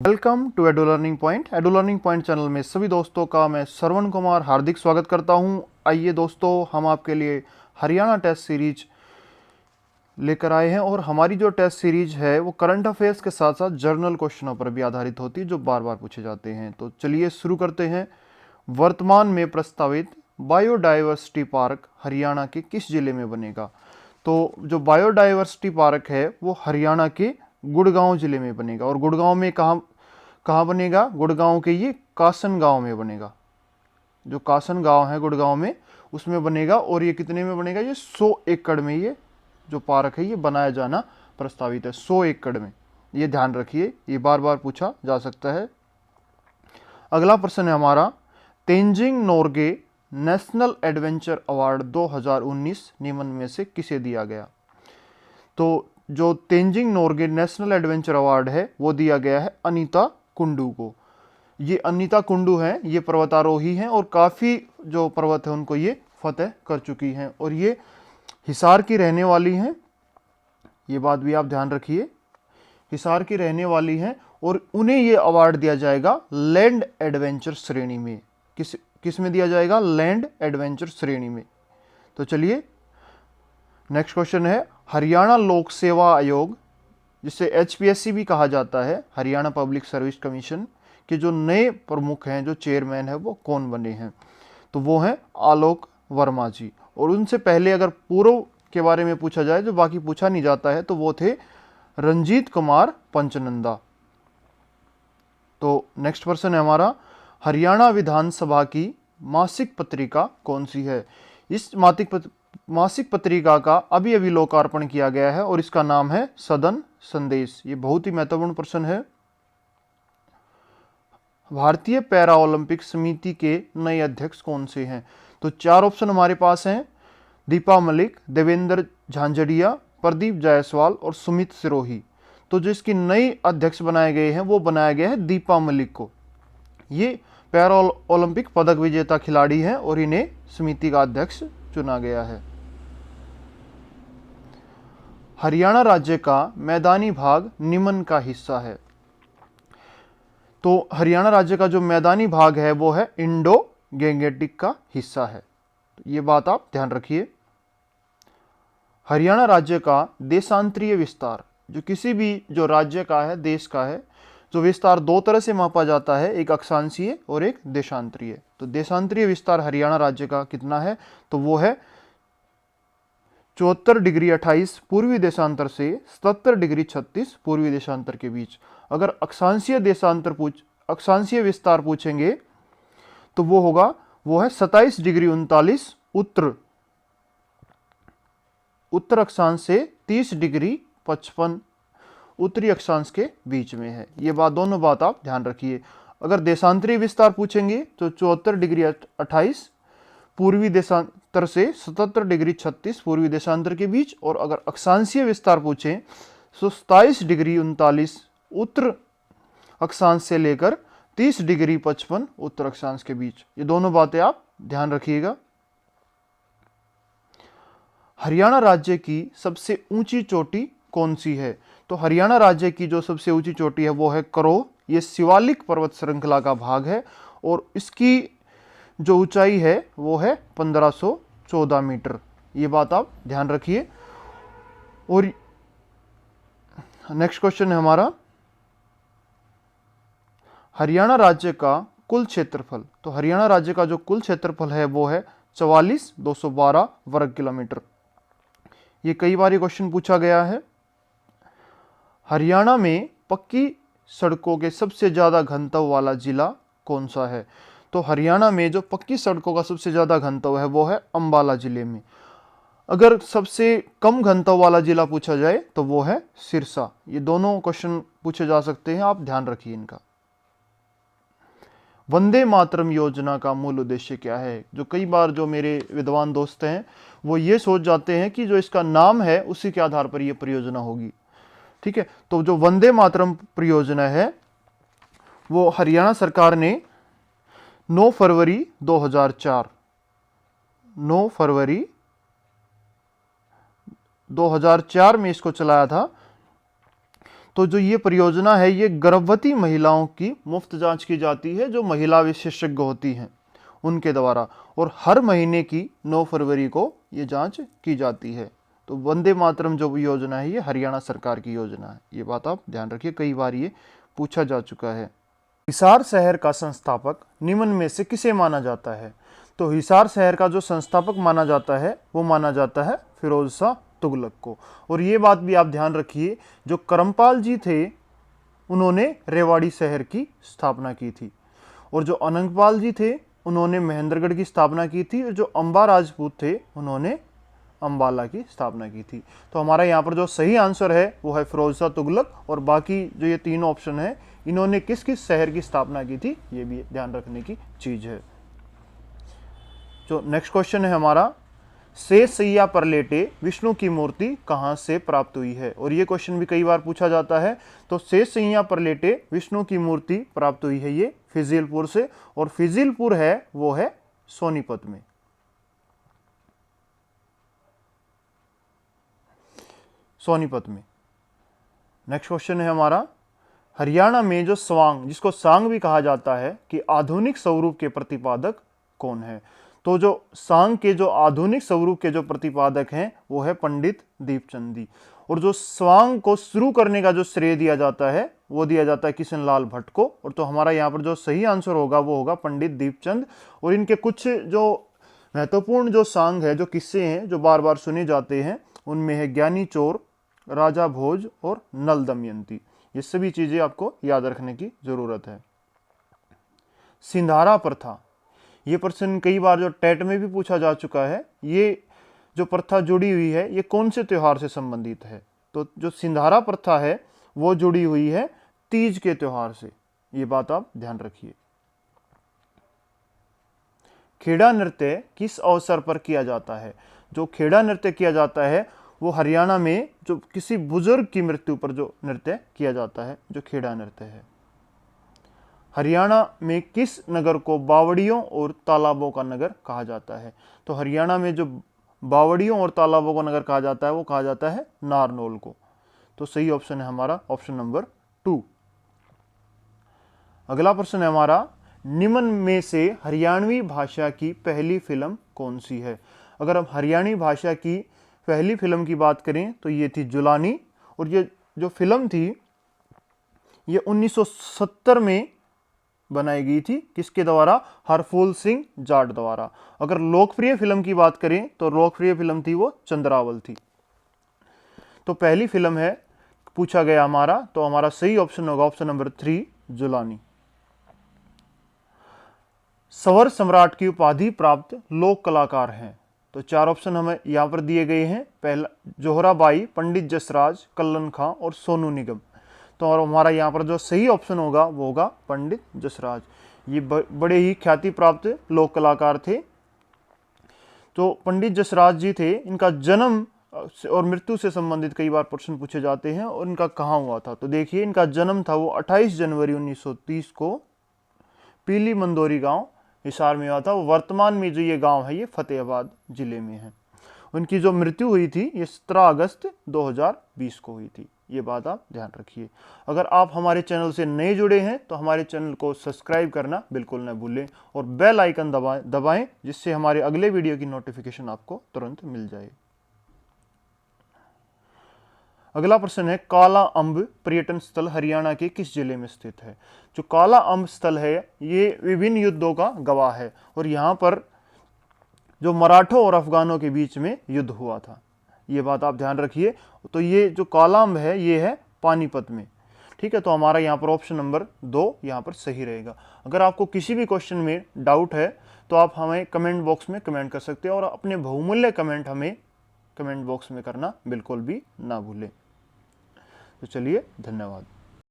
Welcome to Edu Learning Point. Edu Learning Point channel में सभी दोस्तों का मैं श्रवण कुमार हार्दिक स्वागत करता हूं। आइए दोस्तों, हम आपके लिए हरियाणा टेस्ट सीरीज लेकर आए हैं और हमारी जो टेस्ट सीरीज है वो करंट अफेयर्स के साथ साथ जर्नल क्वेश्चनों पर भी आधारित होती है जो बार बार पूछे जाते हैं। तो चलिए शुरू करते हैं। वर्तमान में प्रस्तावित बायोडाइवर्सिटी पार्क हरियाणा के किस जिले में बनेगा? तो जो बायोडाइवर्सिटी पार्क है वो हरियाणा के गुड़गांव जिले में बनेगा। और गुड़गांव में कहाँ कहाँ बनेगा? गुड़गांव के ये कासन गांव में बनेगा। जो कासन गांव है गुड़गांव में, उसमें बनेगा। और ये कितने में बनेगा? ये 100 एकड़ में ये जो पार्क है ये बनाया जाना प्रस्तावित है। 100 एकड़ में, ये ध्यान रखिए, ये बार बार पूछा जा सकता है। अगला प्रश्न है हमारा, Tenzing Norgay national adventure award 2019 निम्न में से किसे दिया गया? तो जो Tenzing Norgay national adventure award है वो दिया गया है अनीता कुंडू को। ये अनीता कुंडू हैं, ये पर्वतारोही हैं और काफ़ी जो पर्वत है उनको ये फतेह कर चुकी हैं और ये हिसार की रहने वाली हैं। ये बात भी आप ध्यान रखिए, हिसार की रहने वाली हैं और उन्हें ये अवार्ड दिया जाएगा लैंड एडवेंचर श्रेणी में। किस में दिया जाएगा? लैंड एडवेंचर श्रेणी में। तो चलिए नेक्स्ट क्वेश्चन है, हरियाणा लोक सेवा आयोग, जिसे HPSC भी कहा जाता है, हरियाणा पब्लिक सर्विस कमीशन के जो नए प्रमुख हैं, जो चेयरमैन है, वो कौन बने हैं? तो वो हैं आलोक वर्मा जी। और उनसे पहले अगर पूर्व के बारे में पूछा जाए, जो बाकी पूछा नहीं जाता है, तो वो थे रंजीत कुमार पंचनंदा। तो नेक्स्ट प्रश्न है हमारा, हरियाणा विधानसभा की मासिक पत्रिका कौन सी है? इस मासिक पत्रिका का अभी अभी लोकार्पण किया गया है और इसका नाम है सदन संदेश। ये बहुत ही महत्वपूर्ण प्रश्न है। भारतीय पैरा ओलंपिक समिति के नए अध्यक्ष कौन से हैं? तो 4 ऑप्शन हमारे पास हैं, दीपा मलिक, देवेंद्र झांझड़िया, प्रदीप जायसवाल और सुमित सिरोही। तो जो इसकी नई अध्यक्ष बनाए गए हैं वो बनाया गया है दीपा मलिक को। ये पैरा ओलंपिक पदक विजेता खिलाड़ी हैं और इन्हें समिति का अध्यक्ष चुना गया है। हरियाणा राज्य का मैदानी भाग निम्न का हिस्सा है। तो हरियाणा राज्य का जो मैदानी भाग है वो है इंडो गैंगेटिक का हिस्सा है। तो ये बात आप ध्यान रखिए। हरियाणा राज्य का देशांतरीय विस्तार, जो किसी भी जो राज्य का है, देश का है, जो विस्तार 2 तरह से मापा जाता है, एक अक्षांशीय और एक देशांतरीय। तो देशांतरीय विस्तार हरियाणा राज्य का कितना है? तो वो है 74 डिग्री 28 पूर्वी देशांतर से 77 डिग्री 36 पूर्वी देशांतर के बीच। अगर अक्षांशीय विस्तार पूछेंगे तो वो होगा, वो है 27 डिग्री 39 उत्तर अक्षांश से 30 डिग्री 55 उत्तरी अक्षांश के बीच में है। ये दोनों बात आप ध्यान रखिए। अगर देशांतरीय विस्तार पूछेंगे तो 74 डिग्री 28 पूर्वी देशांतर से 77 डिग्री 36 पूर्वी देशांतर के बीच। और अगर अक्षांशीय विस्तार पूछें तो 27 डिग्री 39 उत्तर अक्षांश से लेकर 30 डिग्री 55 उत्तर अक्षांश के बीच। ये दोनों बातें आप ध्यान रखिएगा। हरियाणा राज्य की सबसे ऊंची चोटी कौन सी है? तो हरियाणा राज्य की जो सबसे ऊंची चोटी है वो है करो। ये शिवालिक पर्वत श्रृंखला का भाग है और इसकी जो ऊंचाई है वो है 1514 मीटर। ये बात आप ध्यान रखिए। और नेक्स्ट क्वेश्चन है हमारा, हरियाणा राज्य का कुल क्षेत्रफल। तो हरियाणा राज्य का जो कुल क्षेत्रफल है वो है 44,212 वर्ग किलोमीटर। ये कई बार ये क्वेश्चन पूछा गया है। हरियाणा में पक्की सड़कों के सबसे ज्यादा घनत्व वाला जिला कौन सा है? तो हरियाणा में जो पक्की सड़कों का सबसे ज्यादा घनत्व है वो है अंबाला जिले में। अगर सबसे कम घनत्व वाला जिला पूछा जाए तो वो है सिरसा। ये दोनों क्वेश्चन पूछे जा सकते हैं, आप ध्यान रखिए इनका। वंदे मातरम योजना का मूल उद्देश्य क्या है? जो कई बार जो मेरे विद्वान दोस्त हैं वो ये सोच जाते हैं कि जो इसका नाम है उसी के आधार पर ये परियोजना होगी। ठीक है, तो जो वंदे मातरम परियोजना है वो हरियाणा सरकार ने 9 फरवरी 2004 में इसको चलाया था। तो जो ये परियोजना है ये गर्भवती महिलाओं की मुफ्त जांच की जाती है, जो महिला विशेषज्ञ होती हैं उनके द्वारा, और हर महीने की 9 फरवरी को ये जांच की जाती है। तो वंदे मातरम जो योजना है ये हरियाणा सरकार की योजना है, ये बात आप ध्यान रखिए, कई बार ये पूछा जा चुका है। हिसार शहर का संस्थापक निम्न में से किसे माना जाता है? तो हिसार शहर का जो संस्थापक माना जाता है वो माना जाता है फिरोज शाह तुगलक को। और ये बात भी आप ध्यान रखिए, जो करमपाल जी थे उन्होंने रेवाड़ी शहर की स्थापना की थी, और जो अनंगपाल जी थे उन्होंने महेंद्रगढ़ की स्थापना की थी, और जो अंबा राजपूत थे उन्होंने अंबाला की स्थापना की थी। तो हमारा यहाँ पर जो सही आंसर है वो है फिरोज शाह तुगलक, और बाकी जो ये तीनों ऑप्शन है इन्होंने किस किस शहर की स्थापना की थी ये भी ध्यान रखने की चीज है। जो नेक्स्ट क्वेश्चन है हमारा, शेष सैया पर लेटे विष्णु की मूर्ति कहाँ से प्राप्त हुई है? और ये क्वेश्चन भी कई बार पूछा जाता है। तो शेष सैया पर लेटे विष्णु की मूर्ति प्राप्त हुई है ये फिजीलपुर से, और फिजीलपुर है वो है सोनीपत में। सोनीपत में। नेक्स्ट क्वेश्चन है हमारा, हरियाणा में जो स्वांग, जिसको सांग भी कहा जाता है, कि आधुनिक स्वरूप के प्रतिपादक कौन है? तो जो सांग के जो आधुनिक स्वरूप के जो प्रतिपादक हैं वो है पंडित दीपचंद जी। और जो स्वांग को शुरू करने का जो श्रेय दिया जाता है वो दिया जाता है किशन लाल भट्ट को। और तो हमारा यहाँ पर जो सही आंसर होगा वो होगा पंडित दीपचंद। और इनके कुछ जो महत्वपूर्ण जो सांग है, जो किस्से हैं जो बार बार सुने जाते हैं, उनमें है ज्ञानी चोर, राजा भोज और नल दमयंती। ये सभी चीजें आपको याद रखने की जरूरत है। सिंधारा प्रथा, ये प्रश्न कई बार जो टेट में भी पूछा जा चुका है। ये जो प्रथा जुड़ी हुई है ये कौन से त्योहार से संबंधित है? तो जो सिंधारा प्रथा है वो जुड़ी हुई है तीज के त्योहार से, ये बात आप ध्यान रखिए। खेड़ा नृत्य किस अवसर पर किया जाता है? जो खेड़ा नृत्य किया जाता है वो हरियाणा में जो किसी बुजुर्ग की मृत्यु पर जो नृत्य किया जाता है, जो खेड़ा नृत्य है। हरियाणा में किस नगर को बावड़ियों और तालाबों का नगर कहा जाता है? तो हरियाणा में जो बावड़ियों और तालाबों का नगर कहा जाता है वो कहा जाता है नारनौल को। तो सही ऑप्शन है हमारा ऑप्शन नंबर 2। अगला प्रश्न है हमारा, निम्न में से हरियाणवी भाषा की पहली फिल्म कौन सी है? अगर हम हरियाणवी भाषा की पहली फिल्म की बात करें तो ये थी जुलानी। और ये जो फिल्म थी ये 1970 में बनाई गई थी, किसके द्वारा? हरफूल सिंह जाट द्वारा। अगर लोकप्रिय फिल्म की बात करें तो लोकप्रिय फिल्म थी वो चंद्रावल थी। तो पहली फिल्म है पूछा गया हमारा, तो हमारा सही ऑप्शन होगा ऑप्शन नंबर 3 जुलानी। सवर सम्राट की उपाधि प्राप्त लोक कलाकार हैं। तो 4 ऑप्शन हमें यहाँ पर दिए गए हैं। पहला जोहराबाई, पंडित जसराज, कल्लन खां और सोनू निगम। तो और हमारा यहाँ पर जो सही ऑप्शन होगा वो होगा पंडित जसराज। ये बड़े ही ख्याति प्राप्त लोक कलाकार थे। तो पंडित जसराज जी थे, इनका जन्म और मृत्यु से संबंधित कई बार प्रश्न पूछे जाते हैं। और इनका कहाँ हुआ था? तो देखिए इनका जन्म था वो 28 जनवरी 1930 को पीली मंदोरी गांव हिसार में हुआ था। वर्तमान में जो ये गांव है ये फतेहाबाद जिले में है। उनकी जो मृत्यु हुई थी ये 17 अगस्त 2020 को हुई थी, ये बात आप ध्यान रखिए। अगर आप हमारे चैनल से नए जुड़े हैं तो हमारे चैनल को सब्सक्राइब करना बिल्कुल न भूलें और बेल आइकन दबाएं जिससे हमारे अगले वीडियो की नोटिफिकेशन आपको तुरंत मिल जाए। अगला प्रश्न है, काला अम्ब पर्यटन स्थल हरियाणा के किस जिले में स्थित है? जो काला अम्ब स्थल है ये विभिन्न युद्धों का गवाह है और यहाँ पर जो मराठों और अफगानों के बीच में युद्ध हुआ था, ये बात आप ध्यान रखिए। तो ये जो काला अम्ब है ये है पानीपत में, ठीक है। तो हमारा यहाँ पर ऑप्शन नंबर 2 यहाँ पर सही रहेगा। अगर आपको किसी भी क्वेश्चन में डाउट है तो आप हमें कमेंट बॉक्स में कमेंट कर सकते हैं और अपने बहुमूल्य कमेंट हमें कमेंट बॉक्स में करना बिल्कुल भी ना भूलें। तो चलिए, धन्यवाद।